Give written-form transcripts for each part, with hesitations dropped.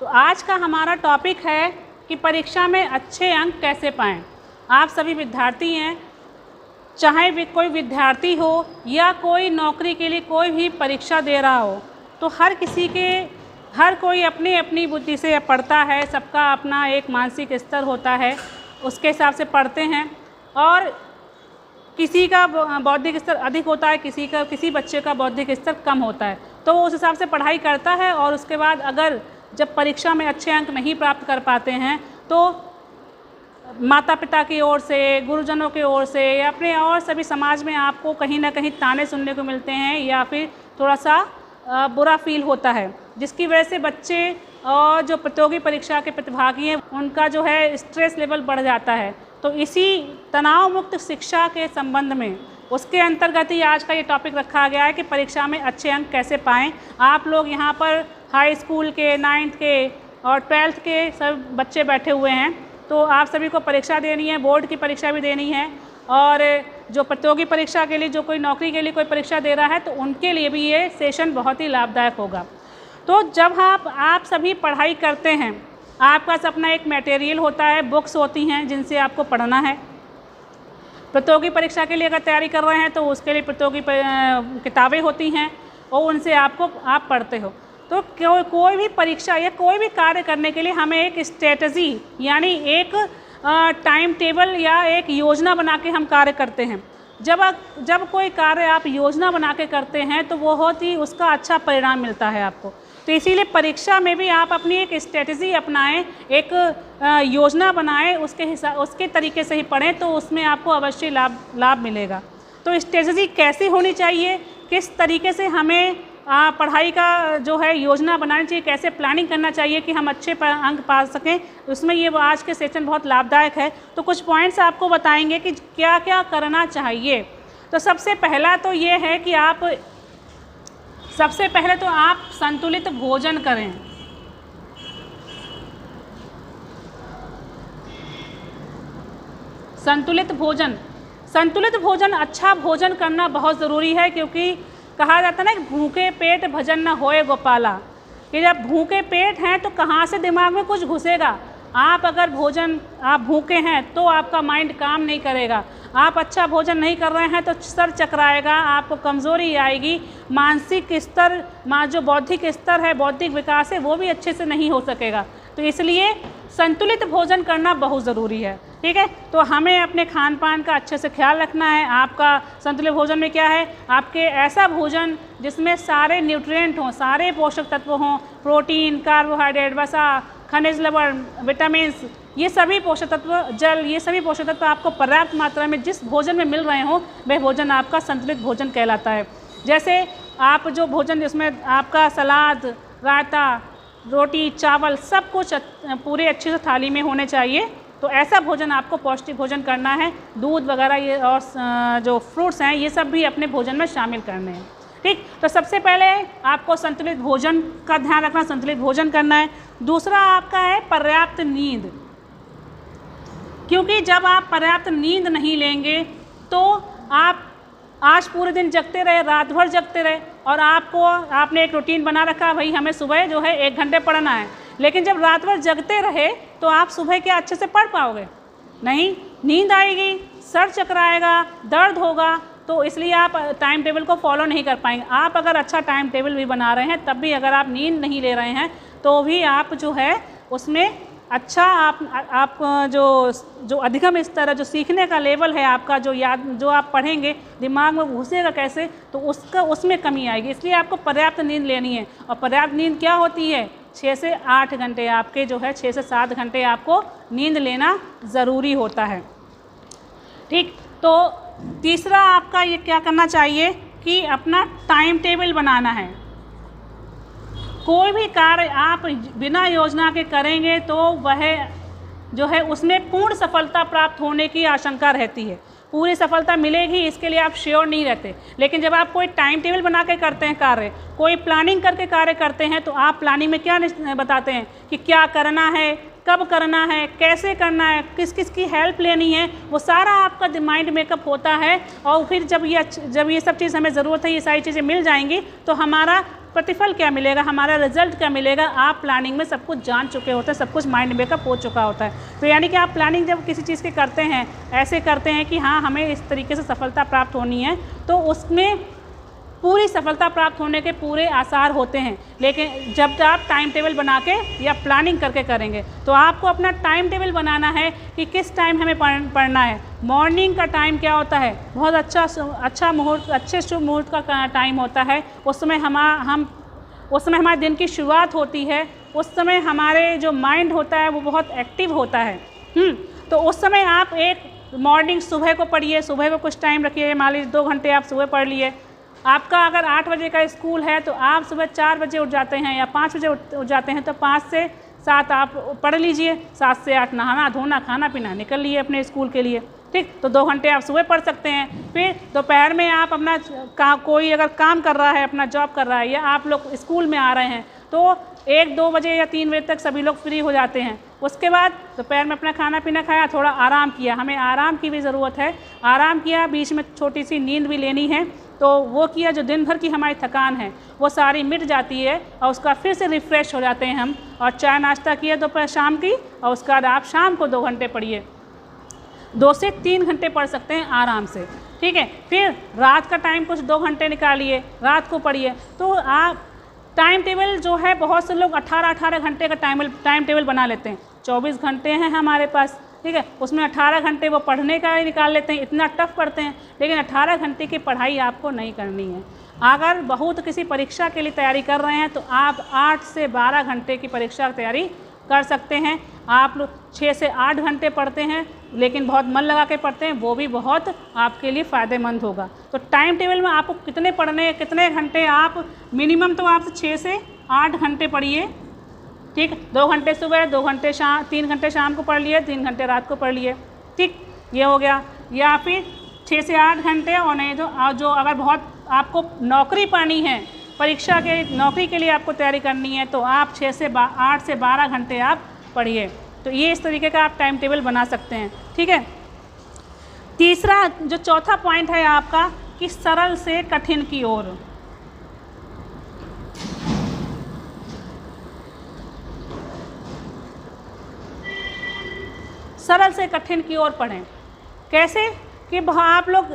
आज का हमारा टॉपिक है कि परीक्षा में अच्छे अंक कैसे पाएं। आप सभी विद्यार्थी हैं, चाहे कोई विद्यार्थी हो या कोई नौकरी के लिए कोई भी परीक्षा दे रहा हो, तो हर कोई अपनी अपनी बुद्धि से पढ़ता है। सबका अपना एक मानसिक स्तर होता है, उसके हिसाब से पढ़ते हैं। और किसी का बौद्धिक स्तर अधिक होता है, किसी बच्चे का बौद्धिक स्तर कम होता है, तो वो उस हिसाब से पढ़ाई करता है। और उसके बाद अगर जब परीक्षा में अच्छे अंक नहीं प्राप्त कर पाते हैं तो माता पिता की ओर से, गुरुजनों की ओर से या अपने और सभी समाज में आपको कहीं ना कहीं ताने सुनने को मिलते हैं या फिर थोड़ा सा बुरा फील होता है, जिसकी वजह से बच्चे और जो प्रतियोगी परीक्षा के प्रतिभागी हैं उनका जो है स्ट्रेस लेवल बढ़ जाता है। तो इसी तनाव मुक्त शिक्षा के संबंध में उसके अंतर्गत ही आज का ये टॉपिक रखा गया है कि परीक्षा में अच्छे अंक कैसे पाएँ। आप लोग यहाँ पर हाई स्कूल के, 9th के और 12th के सब बच्चे बैठे हुए हैं, तो आप सभी को परीक्षा देनी है, बोर्ड की परीक्षा भी देनी है। और जो प्रतियोगी परीक्षा के लिए, जो कोई नौकरी के लिए कोई परीक्षा दे रहा है, तो उनके लिए भी ये सेशन बहुत ही लाभदायक होगा। तो जब आप सभी पढ़ाई करते हैं, आपका अपना एक मटेरियल होता है, बुक्स होती हैं जिनसे आपको पढ़ना है। प्रतियोगी परीक्षा के लिए अगर तैयारी कर रहे हैं तो उसके लिए प्रतियोगी किताबें होती हैं और उनसे आप पढ़ते हो। तो कोई भी परीक्षा या कोई भी कार्य करने के लिए हमें एक स्ट्रेटजी यानी एक टाइम टेबल या एक योजना बना के हम कार्य करते हैं। जब कोई कार्य आप योजना बना के करते हैं तो बहुत ही उसका अच्छा परिणाम मिलता है आपको। तो इसीलिए परीक्षा में भी आप अपनी एक स्ट्रेटजी अपनाएं, एक योजना बनाएं, उसके तरीके से ही पढ़ें, तो उसमें आपको अवश्य लाभ मिलेगा। तो स्ट्रेटजी कैसी होनी चाहिए, किस तरीके से हमें पढ़ाई का जो है योजना बनानी चाहिए, कैसे प्लानिंग करना चाहिए कि हम अच्छे अंक पा सकें, उसमें ये आज के सेशन बहुत लाभदायक है। तो कुछ पॉइंट्स आपको बताएंगे कि क्या क्या करना चाहिए। तो सबसे पहला तो ये है कि सबसे पहले तो आप संतुलित भोजन करें। संतुलित भोजन, अच्छा भोजन करना बहुत ज़रूरी है, क्योंकि कहा जाता है ना कि भूखे पेट भजन न होए गोपाला, कि जब भूखे पेट हैं तो कहाँ से दिमाग में कुछ घुसेगा। आप भूखे हैं तो आपका माइंड काम नहीं करेगा। आप अच्छा भोजन नहीं कर रहे हैं तो सर चकराएगा, आपको कमज़ोरी आएगी, मानसिक स्तर, जो बौद्धिक स्तर है, बौद्धिक विकास है, वो भी अच्छे से नहीं हो सकेगा। तो इसलिए संतुलित भोजन करना बहुत ज़रूरी है। ठीक है, तो हमें अपने खान पान का अच्छे से ख्याल रखना है। आपका संतुलित भोजन में क्या है, आपके ऐसा भोजन जिसमें सारे न्यूट्रिएंट हों, सारे पोषक तत्व हों, प्रोटीन, कार्बोहाइड्रेट, वसा, खनिज लवण, विटामिन्स, ये सभी पोषक तत्व, जल, ये सभी पोषक तत्व आपको पर्याप्त मात्रा में जिस भोजन में मिल रहे हों, वह भोजन आपका संतुलित भोजन कहलाता है। जैसे आप जो भोजन जिसमें आपका सलाद, रायता, रोटी, चावल सब कुछ पूरे अच्छे से थाली में होने चाहिए। तो ऐसा भोजन आपको पौष्टिक भोजन करना है। दूध वगैरह ये और जो फ्रूट्स हैं ये सब भी अपने भोजन में शामिल करने हैं। ठीक, तो सबसे पहले आपको संतुलित भोजन का ध्यान रखना, संतुलित भोजन करना है। दूसरा आपका है पर्याप्त नींद, क्योंकि जब आप पर्याप्त नींद नहीं लेंगे तो आप आज पूरे दिन जगते रहे, रात भर जगते रहे, और आपने एक रूटीन बना रखा, भाई हमें सुबह जो है 1 घंटे पढ़ना है, लेकिन जब रात भर जगते रहे तो आप सुबह क्या अच्छे से पढ़ पाओगे? नहीं, नींद आएगी, सर चकराएगा, दर्द होगा। तो इसलिए आप टाइम टेबल को फॉलो नहीं कर पाएंगे। आप अगर अच्छा टाइम टेबल भी बना रहे हैं तब भी अगर आप नींद नहीं ले रहे हैं तो भी आप जो है उसमें अच्छा आप जो अधिगम स्तर है, जो सीखने का लेवल है आपका, जो आप पढ़ेंगे दिमाग में घुसेगा कैसे, तो उसमें कमी आएगी। इसलिए आपको पर्याप्त नींद लेनी है। और पर्याप्त नींद क्या होती है? 6 से 8 घंटे, आपके जो है 6 से 7 घंटे आपको नींद लेना ज़रूरी होता है। ठीक, तो तीसरा आपका ये क्या करना चाहिए कि अपना टाइम टेबल बनाना है। कोई भी कार्य आप बिना योजना के करेंगे तो वह जो है उसमें पूर्ण सफलता प्राप्त होने की आशंका रहती है। पूरी सफलता मिलेगी इसके लिए आप श्योर नहीं रहते। लेकिन जब आप कोई टाइम टेबल बना के करते हैं कार्य, कोई प्लानिंग करके कार्य करते हैं, तो आप प्लानिंग में क्या बताते हैं कि क्या करना है, कब करना है, कैसे करना है, किस किस की हेल्प लेनी है, वो सारा आपका माइंड मेकअप होता है। और फिर जब ये सब चीज़ हमें ज़रूरत है, ये सारी चीज़ें मिल जाएंगी तो हमारा प्रतिफल क्या मिलेगा, हमारा रिजल्ट क्या मिलेगा, आप प्लानिंग में सब कुछ जान चुके होते हैं, सब कुछ माइंड मेकअप हो चुका होता है। तो यानी कि आप प्लानिंग जब किसी चीज़ की करते हैं, ऐसे करते हैं कि हाँ हमें इस तरीके से सफलता प्राप्त होनी है, तो उसमें पूरी सफलता प्राप्त होने के पूरे आसार होते हैं। लेकिन जब आप टाइम टेबल बना के या प्लानिंग करके करेंगे, तो आपको अपना टाइम टेबल बनाना है कि किस टाइम हमें पढ़ना है। मॉर्निंग का टाइम क्या होता है, बहुत अच्छा मुहूर्त, अच्छे शुभ मुहूर्त का टाइम होता है। उस समय उस समय हमारे दिन की शुरुआत होती है, उस समय हमारे जो माइंड होता है वो बहुत एक्टिव होता है। तो उस समय आप एक मॉर्निंग सुबह को पढ़िए, सुबह को कुछ टाइम रखिए, मान लीजिए 2 घंटे आप सुबह पढ़ लिए। आपका अगर 8 बजे का स्कूल है तो आप सुबह 4 बजे उठ जाते हैं या 5 बजे उठ जाते हैं, तो 5 से 7 आप पढ़ लीजिए, 7 से 8 नहाना धोना खाना पीना निकल लिए अपने स्कूल के लिए। ठीक, तो 2 घंटे आप सुबह पढ़ सकते हैं। फिर दोपहर में आप अपना कोई अगर काम कर रहा है, अपना जॉब कर रहा है, या आप लोग स्कूल में आ रहे हैं, तो 1-2 बजे या 3 बजे तक सभी लोग फ्री हो जाते हैं। उसके बाद दोपहर में अपना खाना पीना खाया, थोड़ा आराम किया, हमें आराम की भी ज़रूरत है, आराम किया, बीच में छोटी सी नींद भी लेनी है, तो वो किया। जो दिन भर की हमारी थकान है वो सारी मिट जाती है और उसका फिर से रिफ़्रेश हो जाते हैं हम। और चाय नाश्ता किया दोपहर शाम की, और उसके बाद आप शाम को 2 घंटे पढ़िए, 2 से 3 घंटे पढ़ सकते हैं आराम से। ठीक है, फिर रात का टाइम कुछ 2 घंटे निकालिए, रात को पढ़िए। तो आप टाइम टेबल जो है, बहुत से लोग 18-18 घंटे का टाइम टेबल बना लेते हैं। 24 घंटे हैं हमारे पास, ठीक है, उसमें 18 घंटे वो पढ़ने का ही निकाल लेते हैं, इतना टफ पढ़ते हैं। लेकिन 18 घंटे की पढ़ाई आपको नहीं करनी है। अगर बहुत किसी परीक्षा के लिए तैयारी कर रहे हैं तो आप 8 से 12 घंटे की परीक्षा की तैयारी कर सकते हैं। आप लोग 6 से 8 घंटे पढ़ते हैं लेकिन बहुत मन लगा के पढ़ते हैं, वो भी बहुत आपके लिए फ़ायदेमंद होगा। तो टाइम टेबल में आपको कितने पढ़ने, कितने घंटे, आप मिनिमम तो आप 6 से 8 घंटे पढ़िए। ठीक, 2 घंटे सुबह, 2 घंटे शाम, 3 घंटे शाम को पढ़ लिए, 3 घंटे रात को पढ़ लिए। ठीक, ये हो गया। या फिर 6 से 8 घंटे, और नहीं तो जो अगर बहुत आपको नौकरी पानी है, परीक्षा के नौकरी के लिए आपको तैयारी करनी है, तो आप 8 से 12 घंटे आप पढ़िए। तो ये इस तरीके का आप टाइम टेबल बना सकते हैं। ठीक है, तीसरा जो चौथा पॉइंट है आपका कि सरल से कठिन की ओर। सरल से कठिन की ओर पढ़ें। कैसे कि आप लोग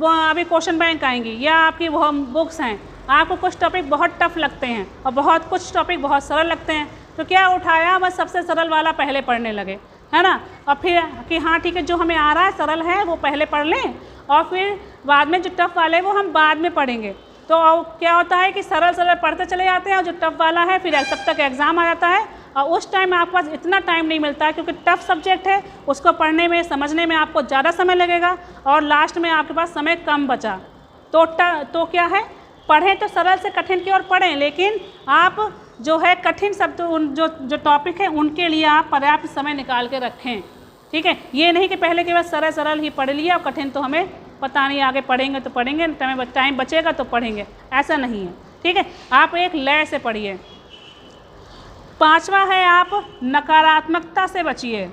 अभी क्वेश्चन बैंक आएंगी या आपकी वो बुक्स हैं, आपको कुछ टॉपिक बहुत टफ लगते हैं और कुछ टॉपिक बहुत सरल लगते हैं, तो क्या उठाया, बस सबसे सरल वाला पहले पढ़ने लगे, है ना। और फिर कि हाँ ठीक है, जो हमें आ रहा है सरल है वो पहले पढ़ लें, और फिर बाद में जो टफ वाले वो हम बाद में पढ़ेंगे। तो क्या होता है कि सरल पढ़ते चले जाते हैं, और जो टफ वाला है फिर तब तक एग्ज़ाम आ जाता है, और उस टाइम आपके पास इतना टाइम नहीं मिलता है, क्योंकि टफ सब्जेक्ट है, उसको पढ़ने में समझने में आपको ज़्यादा समय लगेगा, और लास्ट में आपके पास समय कम बचा। तो क्या है, पढ़ें तो सरल से कठिन की ओर पढ़ें, लेकिन आप जो है कठिन शब्द जो टॉपिक है उनके लिए आप पर्याप्त समय निकाल के रखें। ठीक है, ये नहीं कि पहले के बाद सरल ही पढ़ लिया और कठिन तो हमें पता नहीं, आगे पढ़ेंगे तो पढ़ेंगे, टाइम बचेगा तो पढ़ेंगे, ऐसा नहीं है। ठीक है, आप एक लय से पढ़िए। 5वां है, आप नकारात्मकता से बचिए,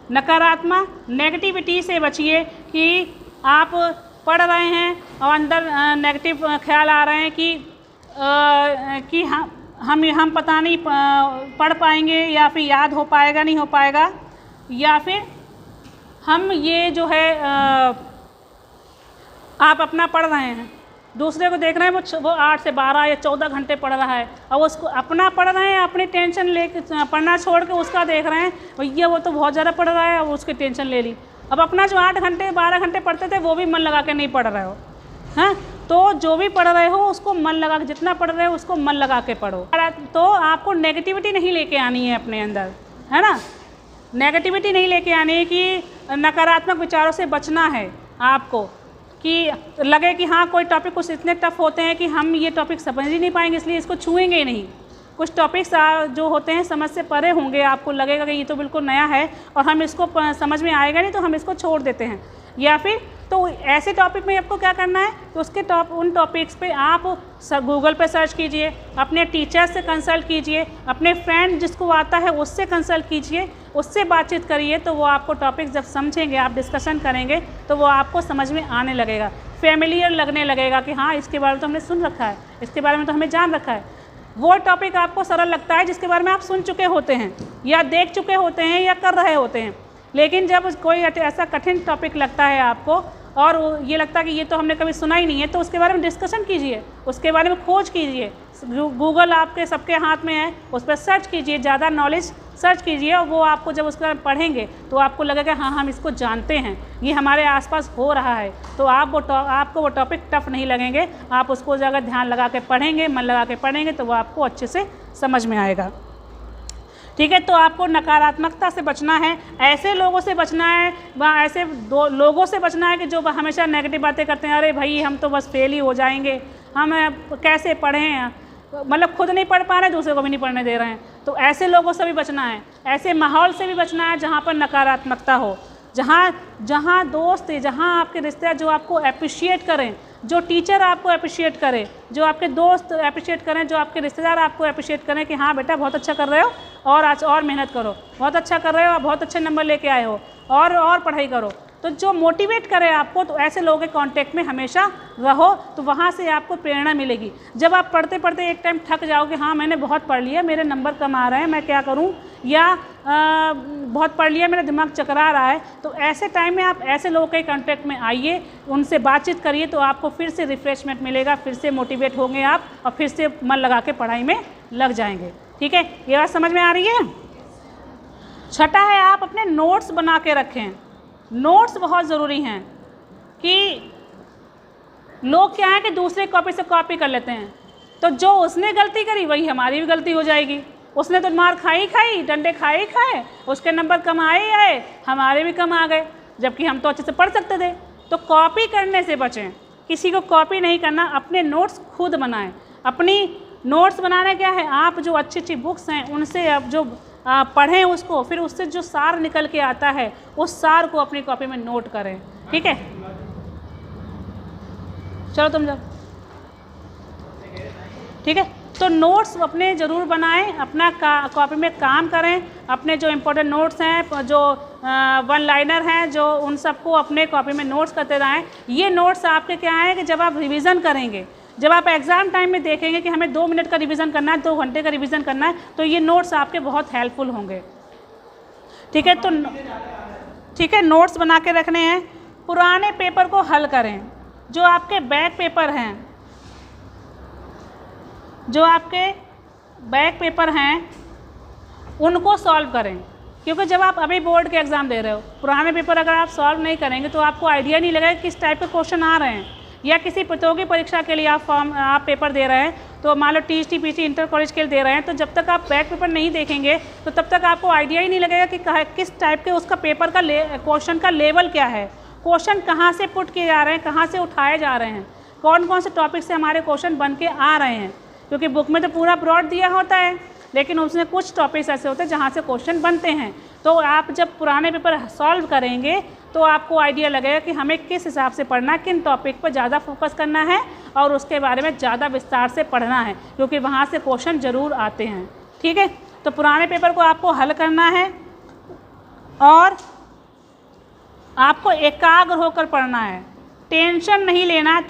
नेगेटिविटी से बचिए, कि आप पढ़ रहे हैं और अंदर नेगेटिव ख्याल आ रहे हैं कि हम पता नहीं पढ़ पाएंगे, या फिर याद हो पाएगा नहीं हो पाएगा, या फिर हम ये जो है आप अपना पढ़ रहे हैं, दूसरे को देख रहे हैं वो 8 से 12 या 14 घंटे पढ़ रहा है, और उसको अपना पढ़ रहे हैं, अपनी टेंशन लेके पढ़ना छोड़ के उसका देख रहे हैं, भैया वो तो बहुत ज़्यादा पढ़ रहा है, और उसकी टेंशन ले ली। अब अपना जो 8 घंटे 12 घंटे पढ़ते थे वो भी मन लगा के नहीं पढ़ रहे हो, हाँ। तो जो भी पढ़ रहे हो उसको मन लगा के, जितना पढ़ रहे हो उसको मन लगा के पढ़ो। तो आपको नेगेटिविटी नहीं लेके आनी है अपने अंदर, है ना। नेगेटिविटी नहीं लेके आनी है, कि नकारात्मक विचारों से बचना है आपको, कि लगे कि हाँ कोई टॉपिक कुछ इतने टफ होते हैं कि हम ये टॉपिक समझ ही नहीं पाएंगे, इसलिए इसको छुएंगे ही नहीं। कुछ टॉपिक्स जो होते हैं समझ से परे होंगे, आपको लगेगा कि ये तो बिल्कुल नया है और हम इसको समझ में आएगा नहीं, तो हम इसको छोड़ देते हैं। या फिर तो ऐसे टॉपिक में आपको क्या करना है, तो उन टॉपिक्स पे आप गूगल पे सर्च कीजिए, अपने टीचर से कंसल्ट कीजिए, अपने फ्रेंड जिसको आता है उससे कंसल्ट कीजिए, उससे बातचीत करिए, तो वो आपको टॉपिक जब समझेंगे, आप डिस्कशन करेंगे तो वो आपको समझ में आने लगेगा, फेमिलियर लगने लगेगा कि हाँ इसके बारे में तो हमने सुन रखा है, इसके बारे में तो हमें जान रखा है। वो टॉपिक आपको सरल लगता है जिसके बारे में आप सुन चुके होते हैं या देख चुके होते हैं या कर रहे होते हैं। लेकिन जब कोई ऐसा कठिन टॉपिक लगता है आपको और ये लगता है कि ये तो हमने कभी सुना ही नहीं है, तो उसके बारे में डिस्कशन कीजिए, उसके बारे में खोज कीजिए। गूगल आपके सबके हाथ में है, उस पर सर्च कीजिए, ज़्यादा नॉलेज सर्च कीजिए, और वो आपको जब उसका पढ़ेंगे तो आपको लगेगा हाँ हम इसको जानते हैं, ये हमारे आसपास हो रहा है। तो आपको वो टॉपिक टफ नहीं लगेंगे। आप उसको अगर ध्यान लगा के पढ़ेंगे, मन लगा के पढ़ेंगे, तो वो आपको अच्छे से समझ में आएगा। ठीक है, तो आपको नकारात्मकता से बचना है, ऐसे लोगों से बचना है, ऐसे लोगों से बचना है कि जो हमेशा नेगेटिव बातें करते हैं, अरे भाई हम तो बस फेल ही हो जाएंगे, हम कैसे पढ़ें, मतलब खुद नहीं पढ़ पा रहे, दूसरे को भी नहीं पढ़ने दे रहे हैं। तो ऐसे लोगों से भी बचना है, ऐसे माहौल से भी बचना है जहाँ पर नकारात्मकता हो, जहाँ दोस्त, जहाँ आपके रिश्तेदार जो आपको अप्रिशिएट करें, जो टीचर आपको अप्रिशिएट करें, जो आपके दोस्त अप्रिशिएट करें, जो आपके रिश्तेदार आपको अप्रिशिएट करें कि हाँ बेटा बहुत अच्छा कर रहे हो, और आज और मेहनत करो, बहुत अच्छा कर रहे हो, बहुत अच्छे नंबर लेके आए हो, और पढ़ाई करो। तो जो मोटिवेट करे आपको, तो ऐसे लोगों के कांटेक्ट में हमेशा रहो, तो वहाँ से आपको प्रेरणा मिलेगी। जब आप पढ़ते पढ़ते एक टाइम थक जाओगे, हाँ मैंने बहुत पढ़ लिया, मेरे नंबर कम आ रहे हैं, मैं क्या करूँ, या बहुत पढ़ लिया, मेरा दिमाग चकरा रहा है, तो ऐसे टाइम में आप ऐसे लोगों के कांटेक्ट में आइए, उनसे बातचीत करिए, तो आपको फिर से रिफ्रेशमेंट मिलेगा, फिर से मोटिवेट होंगे आप, और फिर से मन लगा के पढ़ाई में लग जाएंगे। ठीक है, ये बात समझ में आ रही है। छठा है, आप अपने नोट्स बना के रखें। नोट्स बहुत ज़रूरी हैं, कि लोग क्या है कि दूसरे कॉपी से कॉपी कर लेते हैं, तो जो उसने गलती करी वही हमारी भी गलती हो जाएगी। उसने तो मार खाई, डंडे खाए, उसके नंबर कम आए, हमारे भी कम आ गए, जबकि हम तो अच्छे से पढ़ सकते थे। तो कॉपी करने से बचें, किसी को कॉपी नहीं करना, अपने नोट्स खुद बनाएं। अपनी नोट्स बनाना क्या है, आप जो अच्छी अच्छी बुक्स हैं उनसे अब जो पढ़ें उसको, फिर उससे जो सार निकल के आता है उस सार को अपनी कॉपी में नोट करें। ठीक है, चलो तुम जाओ। ठीक है, तो नोट्स अपने ज़रूर बनाएं, अपना कॉपी में काम करें, अपने जो इम्पोर्टेंट नोट्स हैं, जो वन लाइनर हैं, जो उन सबको अपने कॉपी में नोट्स करते रहें। ये नोट्स आपके क्या है कि जब आप रिवीजन करेंगे, जब आप एग्ज़ाम टाइम में देखेंगे कि हमें 2 मिनट का रिवीजन करना है, 2 घंटे का रिवीजन करना है, तो ये नोट्स आपके बहुत हेल्पफुल होंगे। ठीक है, तो ठीक है, नोट्स बना के रखने हैं। पुराने पेपर को हल करें, जो आपके बैक पेपर हैं, उनको सॉल्व करें, क्योंकि जब आप अभी बोर्ड के एग्ज़ाम दे रहे हो, पुराने पेपर अगर आप सॉल्व नहीं करेंगे तो आपको आइडिया नहीं लगेगा किस टाइप के क्वेश्चन आ रहे हैं। या किसी प्रतियोगी परीक्षा के लिए आप पेपर दे रहे हैं, तो मान लो टीएचटी पीटी इंटर कॉलेज के लिए दे रहे हैं, तो जब तक आप बैक पेपर नहीं देखेंगे तो तब तक आपको आइडिया ही नहीं लगेगा कि किस टाइप के उसका पेपर का क्वेश्चन का लेवल क्या है, क्वेश्चन कहाँ से पुट किए जा रहे हैं, कहाँ से उठाए जा रहे हैं, कौन कौन से टॉपिक से हमारे क्वेश्चन बन के आ रहे हैं। क्योंकि बुक में तो पूरा ब्रॉड दिया होता है, लेकिन उसमें कुछ टॉपिक्स ऐसे होते हैं जहाँ से क्वेश्चन बनते हैं। तो आप जब पुराने पेपर सॉल्व करेंगे तो आपको आइडिया लगेगा कि हमें किस हिसाब से पढ़ना है, किन टॉपिक पर ज़्यादा फोकस करना है और उसके बारे में ज़्यादा विस्तार से पढ़ना है, क्योंकि वहाँ से क्वेश्चन ज़रूर आते हैं। ठीक है, तो पुराने पेपर को आपको हल करना है और आपको एकाग्र होकर पढ़ना है, टेंशन नहीं लेना है,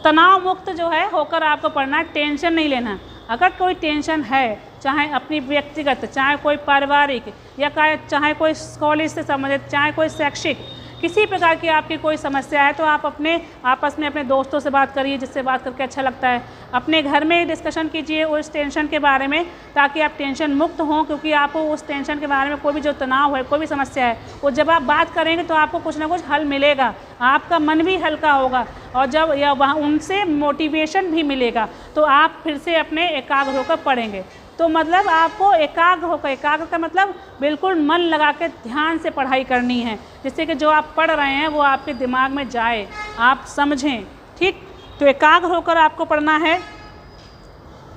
तनाव मुक्त जो है होकर आपको पढ़ना है, टेंशन नहीं लेना। अगर कोई टेंशन है, चाहे अपनी व्यक्तिगत, चाहे कोई पारिवारिक, या चाहे कोई कॉलेज से संबंधित, चाहे कोई शैक्षिक, किसी प्रकार की आपकी कोई समस्या है, तो आप अपने आपस में अपने दोस्तों से बात करिए, जिससे बात करके अच्छा लगता है। अपने घर में डिस्कशन कीजिए उस टेंशन के बारे में, ताकि आप टेंशन मुक्त हों, क्योंकि आपको उस टेंशन के बारे में कोई भी जो तनाव है, कोई भी समस्या है, वो जब आप बात करेंगे तो आपको कुछ ना कुछ हल मिलेगा, आपका मन भी हल्का होगा, और जब या वहाँ उनसे मोटिवेशन भी मिलेगा, तो आप फिर से अपने एकाग्र होकर पढ़ेंगे। तो मतलब आपको एकाग्र होकर, एकाग्र का मतलब बिल्कुल मन लगा के ध्यान से पढ़ाई करनी है, जिससे कि जो आप पढ़ रहे हैं वो आपके दिमाग में जाए, आप समझें। ठीक, तो एकाग्र होकर आपको पढ़ना है।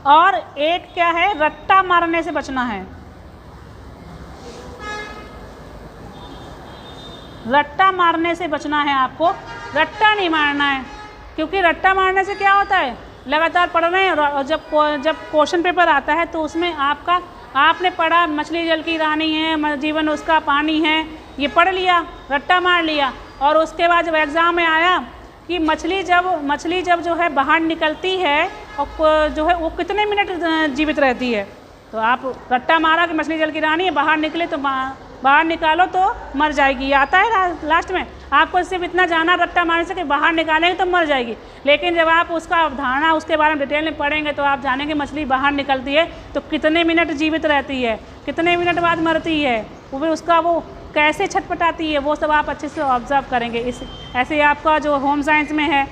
और एक क्या है, रट्टा मारने से बचना है। रट्टा मारने से बचना है आपको, रट्टा नहीं मारना है, क्योंकि रट्टा मारने से क्या होता है, लगातार पढ़ रहे हैं और जब क्वेश्चन पेपर आता है तो उसमें आपका आपने पढ़ा मछली जल की रानी है, जीवन उसका पानी है, ये पढ़ लिया, रट्टा मार लिया, और उसके बाद जब एग्ज़ाम में आया कि मछली जब जो है बाहर निकलती है और जो है वो कितने मिनट जीवित रहती है, तो आप रट्टा मारा कि मछली जल की रानी है, बाहर निकले तो बाहर निकालो तो मर जाएगी, आता है लास्ट में। आपको सिर्फ इतना जाना रट्टा मारने से कि बाहर निकालेंगे तो मर जाएगी, लेकिन जब आप उसका अवधारणा उसके बारे में डिटेल में पढ़ेंगे तो आप जानेंगे मछली बाहर निकलती है तो कितने मिनट जीवित रहती है, कितने मिनट बाद मरती है, वो भी उसका वो कैसे छटपटाती है, वो सब आप अच्छे से ऑब्जर्व करेंगे। इस ऐसे आपका जो होम साइंस में है,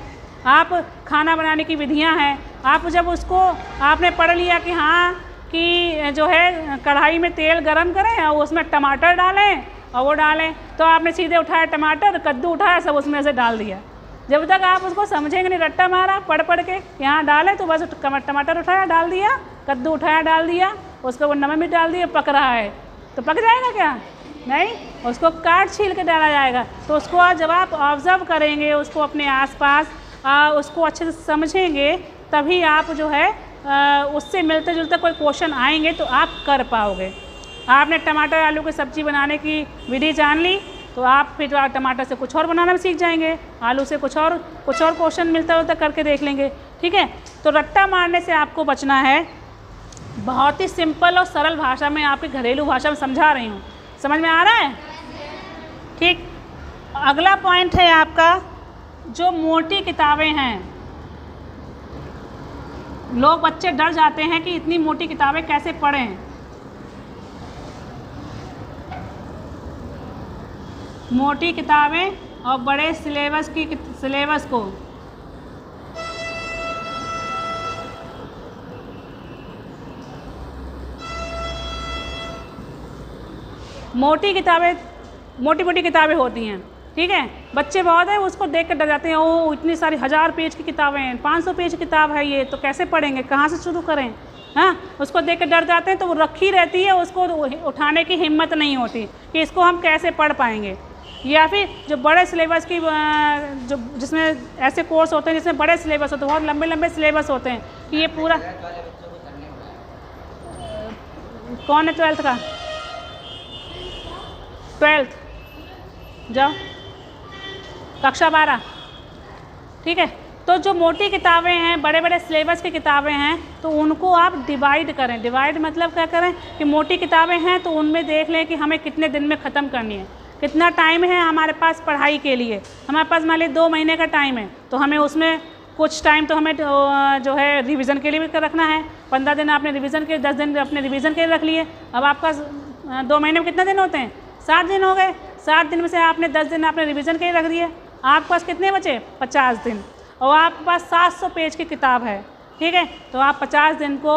आप खाना बनाने की विधियाँ हैं, आप जब उसको आपने पढ़ लिया कि हाँ कि जो है कढ़ाई में तेल गरम करें और उसमें टमाटर डालें और वो डालें, तो आपने सीधे उठाया टमाटर, कद्दू उठाया, सब उसमें से डाल दिया। जब तक आप उसको समझेंगे नहीं, रट्टा मारा पढ़ के यहाँ डालें, तो बस टमाटर उठाया डाल दिया, कद्दू उठाया डाल दिया, उसको वो नमक भी डाल दिया, पक रहा है तो पक जाएगा क्या? नहीं, उसको काट छील के डाला जाएगा। तो उसको जब आप ऑब्ज़र्व करेंगे, उसको अपने आसपास उसको अच्छे से समझेंगे, तभी आप जो है उससे मिलते जुलते कोई क्वेश्चन आएंगे तो आप कर पाओगे। आपने टमाटर आलू की सब्ज़ी बनाने की विधि जान ली, तो आप फिर टमाटर से कुछ और बनाना भी सीख जाएंगे, आलू से कुछ और क्वेश्चन मिलता होता करके देख लेंगे। ठीक है, तो रट्टा मारने से आपको बचना है। बहुत ही सिंपल और सरल भाषा में, आपकी घरेलू भाषा में समझा रही हूँ, समझ में आ रहा है? ठीक, अगला पॉइंट है आपका जो मोटी किताबें हैं। लोग बच्चे डर जाते हैं कि इतनी मोटी किताबें कैसे पढ़ें। मोटी किताबें और बड़े सिलेबस को मोटी किताबें होती हैं। ठीक है, बच्चे बहुत हैं, उसको देख कर डर जाते हैं, ओ इतनी सारी 1000 पेज की किताबें हैं, 500 पेज की किताब है ये, तो कैसे पढ़ेंगे, कहाँ से शुरू करें? हाँ, उसको देख कर डर जाते हैं, तो वो रखी रहती है, उसको उठाने की हिम्मत नहीं होती कि इसको हम कैसे पढ़ पाएंगे। या फिर जो बड़े सिलेबस की जो जिसमें ऐसे कोर्स होते हैं जिसमें बड़े सिलेबस होते हैं, बहुत लंबे लंबे सिलेबस होते हैं कि ये पूरा कौन है 12th का? 12th जाओ, कक्षा 12। ठीक है, तो जो मोटी किताबें हैं, बड़े बड़े सिलेबस की किताबें हैं, तो उनको आप डिवाइड करें। डिवाइड मतलब क्या करें कि मोटी किताबें हैं तो उनमें देख लें कि हमें कितने दिन में ख़त्म करनी है, कितना टाइम है हमारे पास पढ़ाई के लिए। हमारे पास मान लीजिए 2 महीने का टाइम है, तो हमें उसमें कुछ टाइम तो हमें जो है रिवीज़न के लिए भी रखना है। 15 दिन आपने रिवीज़न के, 10 दिन अपने रिवीज़न के लिए रख लिए। अब आपका 2 महीने में कितने दिन होते हैं? 7 दिन हो गए। 7 दिन में से आपने 10 दिन आपने रिवीज़न के लिए रख दिए, आपके पास कितने बचे? 50 दिन। और आपके पास 700 पेज की किताब है। ठीक है, तो आप 50 दिन को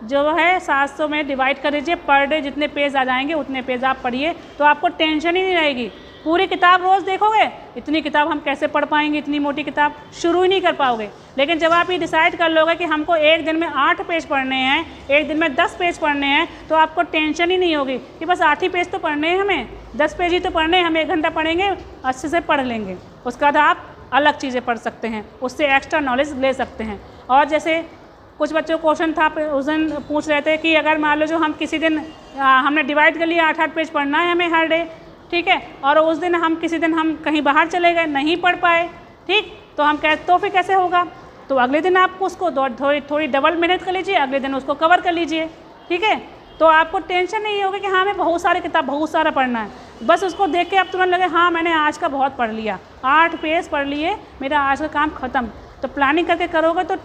जो है 700 में डिवाइड कर दीजिए। पर डे जितने पेज आ जाएंगे उतने पेज आप पढ़िए, तो आपको टेंशन ही नहीं रहेगी। पूरी किताब रोज़ देखोगे, इतनी किताब हम कैसे पढ़ पाएंगे, इतनी मोटी किताब शुरू ही नहीं कर पाओगे। लेकिन जब आप ये डिसाइड कर लोगे कि हमको एक दिन में 8 पेज पढ़ने हैं, एक दिन में 10 पेज पढ़ने हैं, तो आपको टेंशन ही नहीं होगी कि बस 8 ही पेज तो पढ़ने हैं, हमें 10 पेज ही तो पढ़ने हैं, हम 1 घंटा पढ़ेंगे, अच्छे से पढ़ लेंगे। उसके बाद आप अलग चीज़ें पढ़ सकते हैं, उससे एक्स्ट्रा नॉलेज ले सकते हैं। और जैसे कुछ बच्चों को क्वेश्चन था, उस दिन पूछ रहे थे कि अगर मान लो जो हम किसी दिन हमने डिवाइड कर लिया 8-8 पेज पढ़ना है हमें हर डे, ठीक है, और उस दिन हम किसी दिन हम कहीं बाहर चले गए, नहीं पढ़ पाए, ठीक, तो हम तो फिर कैसे होगा? तो अगले दिन आपको उसको थोड़ी डबल मेहनत कर लीजिए, अगले दिन उसको कवर कर लीजिए। ठीक है, तो आपको टेंशन नहीं होगी कि हाँ हमें बहुत सारे किताब बहुत सारा पढ़ना है। बस उसको देख के आप तुरंत लगे हाँ मैंने आज का बहुत पढ़ लिया, 8 पेज पढ़ लिए, मेरा आज का काम ख़त्म। तो प्लानिंग करके करोगे तो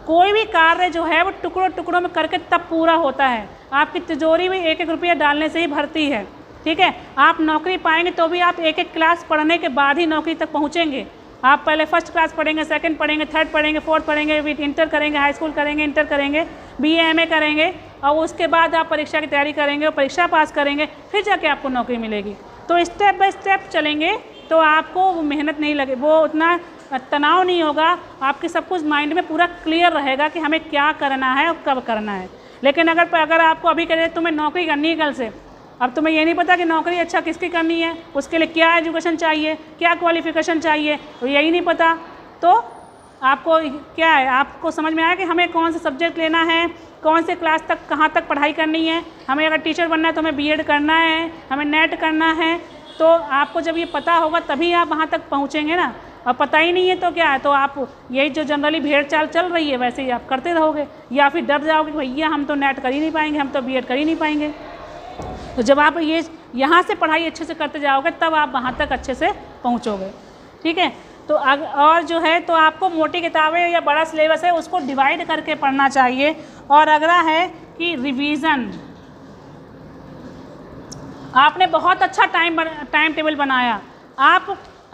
कोई भी कार्य जो है वो टुकड़ों टुकड़ों में करके तब पूरा होता है। आपकी तिजोरी में 1-1 रुपया डालने से ही भरती है। ठीक है, आप नौकरी पाएंगे तो भी आप 1-1 क्लास पढ़ने के बाद ही नौकरी तक पहुँचेंगे। आप पहले फर्स्ट क्लास पढ़ेंगे, सेकंड पढ़ेंगे, थर्ड पढ़ेंगे, फोर्थ पढ़ेंगे, फिर इंटर करेंगे, हाई स्कूल करेंगे, इंटर करेंगे, BA MA करेंगे, और उसके बाद आप परीक्षा की तैयारी करेंगे और परीक्षा पास करेंगे, फिर जाके आपको नौकरी मिलेगी। तो स्टेप बाय स्टेप चलेंगे तो आपको वो मेहनत नहीं लगे, वो उतना तनाव नहीं होगा, आपके सब कुछ माइंड में पूरा क्लियर रहेगा कि हमें क्या करना है और कब करना है। लेकिन अगर आपको अभी कहे तुम्हें नौकरी करनी है कल से, अब तुम्हें ये नहीं पता कि नौकरी अच्छा किसकी करनी है, उसके लिए क्या एजुकेशन चाहिए, क्या क्वालिफ़िकेशन चाहिए, तो यही नहीं पता, तो आपको क्या है, आपको समझ में आया कि हमें कौन सा सब्जेक्ट लेना है, कौन से क्लास तक कहाँ तक पढ़ाई करनी है। हमें अगर टीचर बनना है तो हमें बीएड करना है, हमें नेट करना है। तो आपको जब ये पता होगा तभी आप वहाँ तक पहुँचेंगे ना। और पता ही नहीं है तो क्या है, तो आप यही जो जनरली भेड़ चाल चल रही है वैसे ही आप करते रहोगे, या फिर डर जाओगे कि भैया हम तो नेट कर ही नहीं पाएंगे, हम तो बीएड कर ही नहीं पाएंगे। तो जब आप ये यहाँ से पढ़ाई अच्छे से करते जाओगे तब आप वहाँ तक अच्छे से पहुँचोगे। ठीक है, तो और जो है तो आपको मोटी किताबें या बड़ा सिलेबस है उसको डिवाइड करके पढ़ना चाहिए। और अगला है कि रिवीजन। आपने बहुत अच्छा टाइम टेबल बनाया,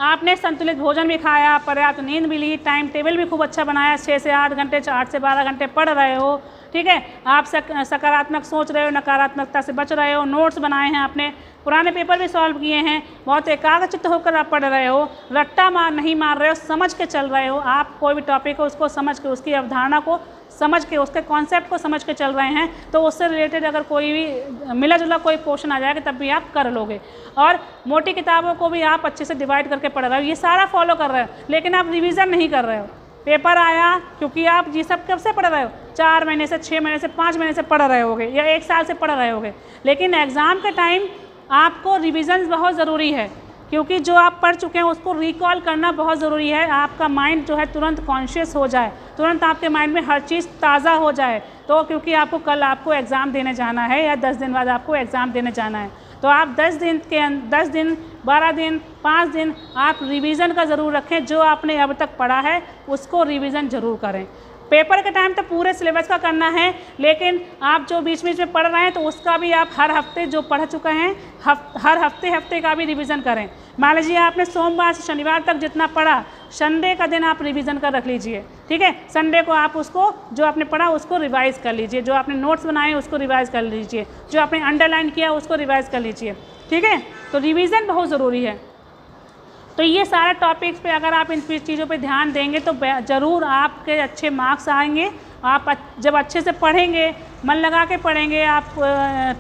आपने संतुलित भोजन भी खाया, पर्याप्त नींद भी ली, टाइम टेबल भी खूब अच्छा बनाया, 6 से 8 घंटे 8 से 12 घंटे पढ़ रहे हो। ठीक है, आप सकारात्मक सोच रहे हो, नकारात्मकता से बच रहे हो, नोट्स बनाए हैं आपने, पुराने पेपर भी सॉल्व किए हैं, बहुत एकाग्रचित्त होकर आप पढ़ रहे हो, रट्टा नहीं मार रहे हो, समझ के चल रहे हो। आप कोई भी टॉपिक हो उसको समझ के, उसकी अवधारणा को समझ के, उसके कॉन्सेप्ट को समझ के चल रहे हैं, तो उससे रिलेटेड अगर कोई भी मिला जुला कोई क्वेश्चन आ जाएगा तब भी आप कर लोगे। और मोटी किताबों को भी आप अच्छे से डिवाइड करके पढ़ रहे हो, ये सारा फॉलो कर रहे हो, लेकिन आप रिवीजन नहीं कर रहे हो। पेपर आया, क्योंकि आप ये सब कब से पढ़ रहे हो, 4 महीने से, 6 महीने से, 5 महीने से पढ़ रहे होगे, या 1 साल से पढ़ रहे होगे। लेकिन एग्ज़ाम के टाइम आपको रिवीजन बहुत ज़रूरी है, क्योंकि जो आप पढ़ चुके हैं उसको रिकॉल करना बहुत ज़रूरी है। आपका माइंड जो है तुरंत कॉन्शियस हो जाए, तुरंत आपके माइंड में हर चीज़ ताज़ा हो जाए। तो क्योंकि आपको कल आपको एग्ज़ाम देने जाना है, या 10 दिन बाद आपको एग्ज़ाम देने जाना है, तो आप 10 दिन, 12 दिन, 5 दिन आप रिवीजन का ज़रूर रखें। जो आपने अब तक पढ़ा है उसको रिवीजन ज़रूर करें। पेपर के टाइम तो पूरे सिलेबस का करना है, लेकिन आप जो बीच बीच में पढ़ रहे हैं तो उसका भी आप हर हफ्ते जो पढ़ चुके हैं हर हफ्ते का भी रिवीजन करें। मान लीजिए आपने सोमवार से शनिवार तक जितना पढ़ा, संडे का दिन आप रिवीजन कर रख लीजिए। ठीक है, संडे को आप उसको जो आपने पढ़ा उसको रिवाइज़ कर लीजिए, जो आपने नोट्स बनाए उसको रिवाइज़ कर लीजिए, जो आपने अंडरलाइन किया उसको रिवाइज़ कर लीजिए। ठीक है, तो रिवीजन बहुत ज़रूरी है। तो ये सारे टॉपिक्स पे अगर आप इन चीज़ों पे ध्यान देंगे तो ज़रूर आपके अच्छे मार्क्स आएंगे। आप जब अच्छे से पढ़ेंगे, मन लगा के पढ़ेंगे, आप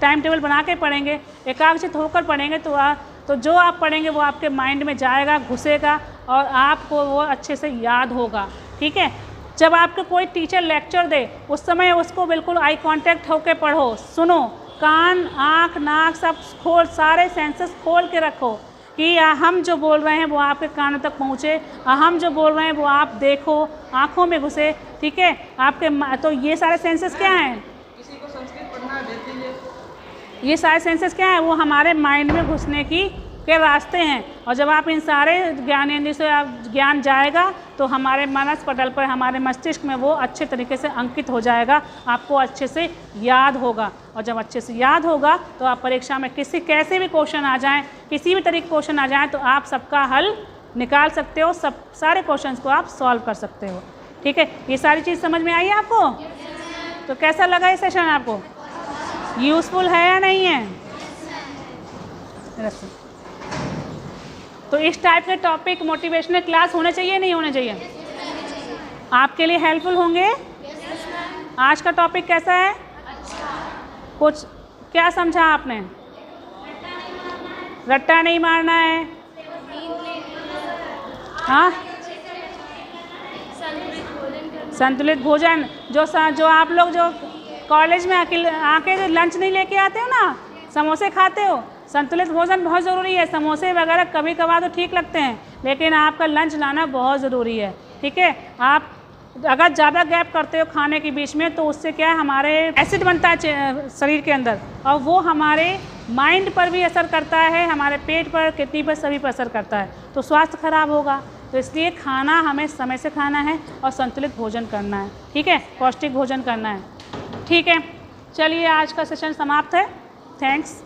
टाइम टेबल बना के पढ़ेंगे, एकाग्रचित्त होकर पढ़ेंगे, तो जो आप पढ़ेंगे वो आपके माइंड में जाएगा, घुसेगा, और आपको वो अच्छे से याद होगा। ठीक है, जब आपको कोई टीचर लेक्चर दे उस समय उसको बिल्कुल आई कांटेक्ट होकर पढ़ो, सुनो, कान, आँख, नाक सब खोल, सारे सेंसेस खोल के रखो कि हम जो बोल रहे हैं वो आपके कानों तक पहुँचे, हम जो बोल रहे हैं वो आप देखो, आँखों में घुसे। ठीक है, आपके तो ये सारे सेंसेस क्या हैं, किसी को संस्कृत पढ़ना देती है, ये सारे सेंसेस क्या हैं, वो हमारे माइंड में घुसने के रास्ते हैं। और जब आप इन सारे ज्ञानेंद्रियों से ज्ञान जाएगा तो हमारे मनस पटल पर, हमारे मस्तिष्क में वो अच्छे तरीके से अंकित हो जाएगा, आपको अच्छे से याद होगा। और जब अच्छे से याद होगा तो आप परीक्षा में कैसे भी क्वेश्चन आ जाएं, किसी भी तरीके क्वेश्चन आ जाएं, तो आप सबका हल निकाल सकते हो, सारे क्वेश्चंस को आप सॉल्व कर सकते हो। ठीक है, ये सारी चीज़ समझ में आई आपको? तो कैसा लगा ये सेशन आपको? यूज़फुल है या नहीं है? तो इस टाइप के टॉपिक मोटिवेशनल क्लास होने चाहिए नहीं होने चाहिए? आपके लिए हेल्पफुल होंगे? आज का टॉपिक कैसा है? कुछ क्या समझा आपने? रट्टा नहीं मारना है, हाँ, संतुलित भोजन। जो आप लोग जो कॉलेज में आके जो लंच नहीं लेके आते हो ना, समोसे खाते हो, संतुलित भोजन बहुत ज़रूरी है। समोसे वगैरह कभी कभार तो ठीक लगते हैं, लेकिन आपका लंच लाना बहुत ज़रूरी है। ठीक है, आप अगर ज़्यादा गैप करते हो खाने के बीच में तो उससे क्या है, हमारे एसिड बनता है शरीर के अंदर, और वो हमारे माइंड पर भी असर करता है, हमारे पेट पर, किडनी पर, सभी पर असर करता है, तो स्वास्थ्य खराब होगा। तो इसलिए खाना हमें समय से खाना है और संतुलित भोजन करना है। ठीक है, पौष्टिक भोजन करना है। ठीक है, चलिए आज का सेशन समाप्त है। थैंक्स।